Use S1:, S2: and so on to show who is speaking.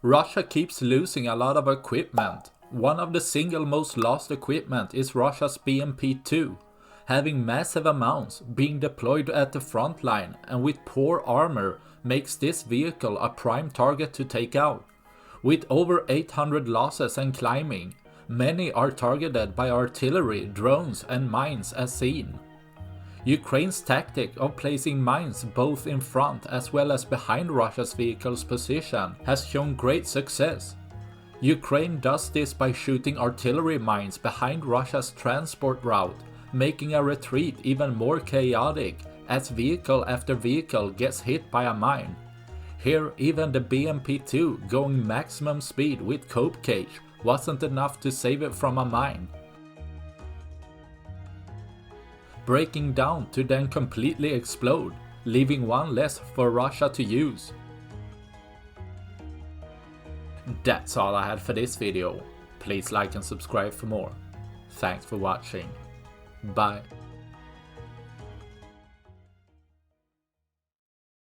S1: Russia keeps losing a lot of equipment. One of the single most lost equipment is Russia's BMP-2, having massive amounts being deployed at the front line and with poor armor makes this vehicle a prime target to take out. With over 800 losses and climbing, many are targeted by artillery, drones and mines as seen. Ukraine's tactic of placing mines both in front as well as behind Russia's vehicle's position has shown great success. Ukraine does this by shooting artillery mines behind Russia's transport route, making a retreat even more chaotic as vehicle after vehicle gets hit by a mine. Here even the BMP-2 going maximum speed with cope cage wasn't enough to save it from a mine, breaking down to then completely explode, leaving one less for Russia to use. That's all I had for this video. Please like and subscribe for more. Thanks for watching. Bye.